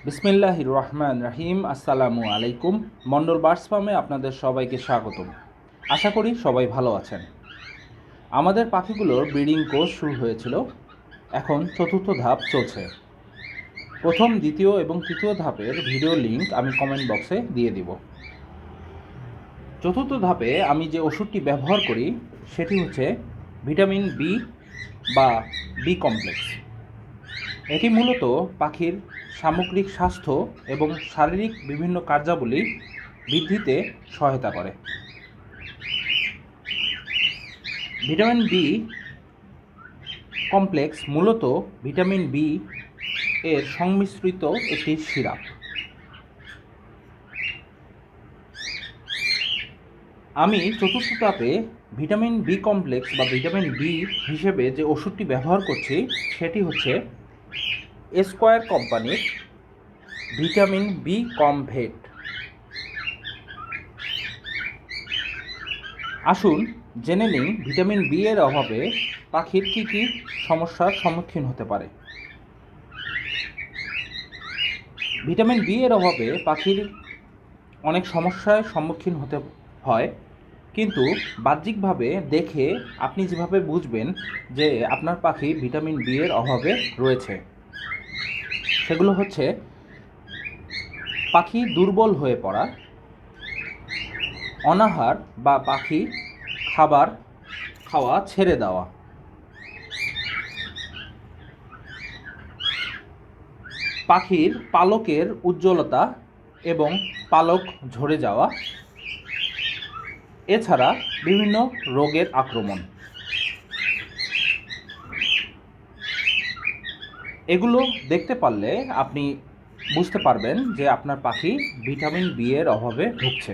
বিসমিল্লাহির রহমান রাহিম। আসসালামু আলাইকুম। মন্ডল বার্ডস ফার্মে আপনাদের সবাইকে স্বাগতম। আশা করি সবাই ভালো আছেন। আমাদের পাখিগুলোর ব্রিডিং কোর্স শুরু হয়েছিল, এখন চতুর্থ ধাপ চলছে। প্রথম, দ্বিতীয় এবং তৃতীয় ধাপের ভিডিও লিংক আমি কমেন্ট বক্সে দিয়ে দিব। চতুর্থ ধাপে আমি যে ওষুধটি ব্যবহার করি সেটি হচ্ছে ভিটামিন বি বা বি কমপ্লেক্স। এটি মূলত পাখির সামগ্রিক স্বাস্থ্য এবং শারীরিক বিভিন্ন কার্যাবলী বৃদ্ধিতে সহায়তা করে। ভিটামিন বি কমপ্লেক্স মূলত ভিটামিন বি এর সংমিশ্রিত একটি সিরাপ। আমি চতুর্থ ধাপে ভিটামিন বি কমপ্লেক্স বা ভিটামিন বি হিসেবে যে ওষুধটি ব্যবহার করছি সেটি হচ্ছে স্কয়ার কোম্পানির ভিটামিন বি কমভেট। আসুন জেনে নিই ভিটামিন বি এর অভাবে পাখির কী কী সমস্যার সম্মুখীন হতে পারে। ভিটামিন বি এর অভাবে পাখির অনেক সমস্যার সম্মুখীন হতে হয়, কিন্তু বাহ্যিকভাবে দেখে আপনি যেভাবে বুঝবেন যে আপনার পাখি ভিটামিন বি এর অভাবে রয়েছে সেগুলো হচ্ছে পাখি দুর্বল হয়ে পড়া, অনাহার বা পাখি খাবার খাওয়া ছেড়ে দেওয়া, পাখির পালকের উজ্জ্বলতা এবং পালক ঝরে যাওয়া, এছাড়া বিভিন্ন রোগের আক্রমণ। এগুলো দেখতে পারলে আপনি বুঝতে পারবেন যে আপনার পাখি ভিটামিন বি এর অভাবে ভুগছে।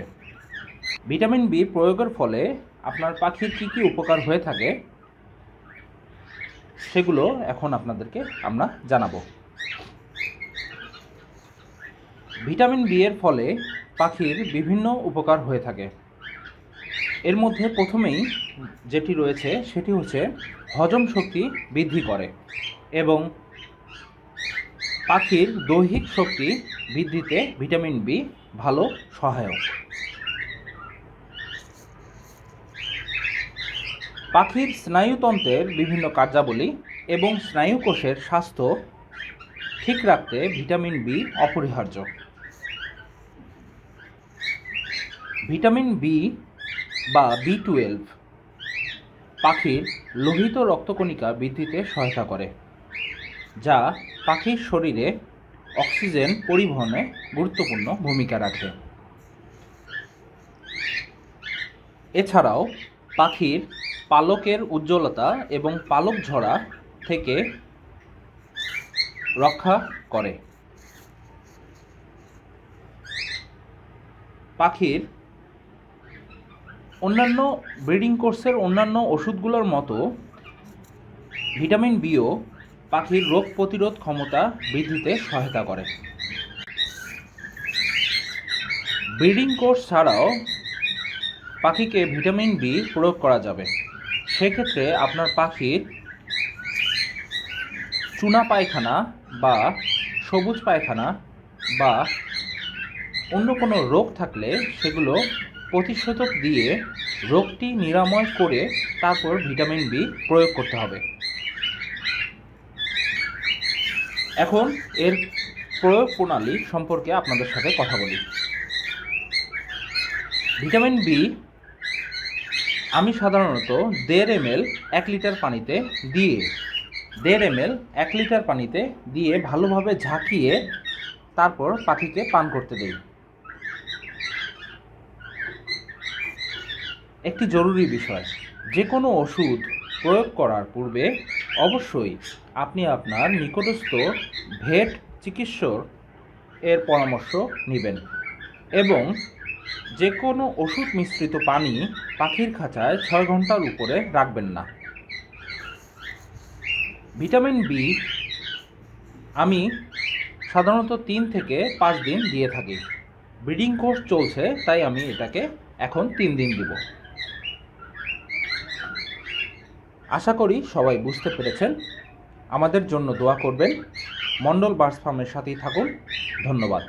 ভিটামিন বি প্রয়োগের ফলে আপনার পাখির কী কী উপকার হয়ে থাকে সেগুলো এখন আপনাদেরকে আমরা জানাবো। ভিটামিন বি এর ফলে পাখির বিভিন্ন উপকার হয়ে থাকে। এর মধ্যে প্রথমেই যেটি রয়েছে সেটি হচ্ছে হজম শক্তি বৃদ্ধি করে এবং পাখির দৈহিক শক্তি বৃদ্ধিতে ভিটামিন বি ভালো সহায়ক। পাখির স্নায়ুতন্ত্রের বিভিন্ন কার্যাবলী এবং স্নায়ুকোষের স্বাস্থ্য ঠিক রাখতে ভিটামিন বি অপরিহার্য। ভিটামিন বি বা বি12 পাখির লোহিত রক্তকণিকা বৃদ্ধিতে সহায়তা করে, যা পাখির শরীরে অক্সিজেন পরিবহনে গুরুত্বপূর্ণ ভূমিকা রাখে। এছাড়াও পাখির পালকের উজ্জ্বলতা এবং পালক ঝরা থেকে রক্ষা করে। পাখির অন্যান্য ব্রিডিং কোর্সের অন্যান্য ওষুধগুলোর মতো ভিটামিন বিও পাখির রোগ প্রতিরোধ ক্ষমতা বৃদ্ধিতে সহায়তা করে। ব্রিডিং কোর্স ছাড়াও পাখিকে ভিটামিন বি প্রয়োগ করা যাবে। সেক্ষেত্রে আপনার পাখির চুনা পায়খানা বা সবুজ পায়খানা বা অন্য কোনো রোগ থাকলে সেগুলো প্রতিষেধক দিয়ে রোগটি নিরাময় করে তারপর ভিটামিন বি প্রয়োগ করতে হবে। এখন এর প্রয়োগ প্রণালী সম্পর্কে আপনাদের সাথে কথা বলি। ভিটামিন বি আমি সাধারণত 1.5 ml 1 লিটার পানিতে দিয়ে 1.5 ml 1 লিটার পানিতে দিয়ে ভালোভাবে ঝাঁকিয়ে তারপর পাখিকে পান করতে দিই। একটি জরুরি বিষয়, যে কোনো ওষুধ প্রয়োগ করার পূর্বে অবশ্যই আপনি আপনার নিকটস্থ ভেট চিকিৎসক এর পরামর্শ নেবেন এবং যে কোনো ওষুধ মিশ্রিত পানি পাখির খাঁচায় 6 ঘন্টার উপরে রাখবেন না। ভিটামিন বি আমি সাধারণত 3 থেকে 5 দিন দিয়ে থাকি। ব্রিডিং কোর্স চলছে তাই আমি এটাকে এখন 3 দিন দিব। আশা করি সবাই বুঝতে পেরেছেন। আমাদের জন্য দোয়া করবেন। মণ্ডল বার্ডস ফার্মের সাথেই থাকুন। ধন্যবাদ।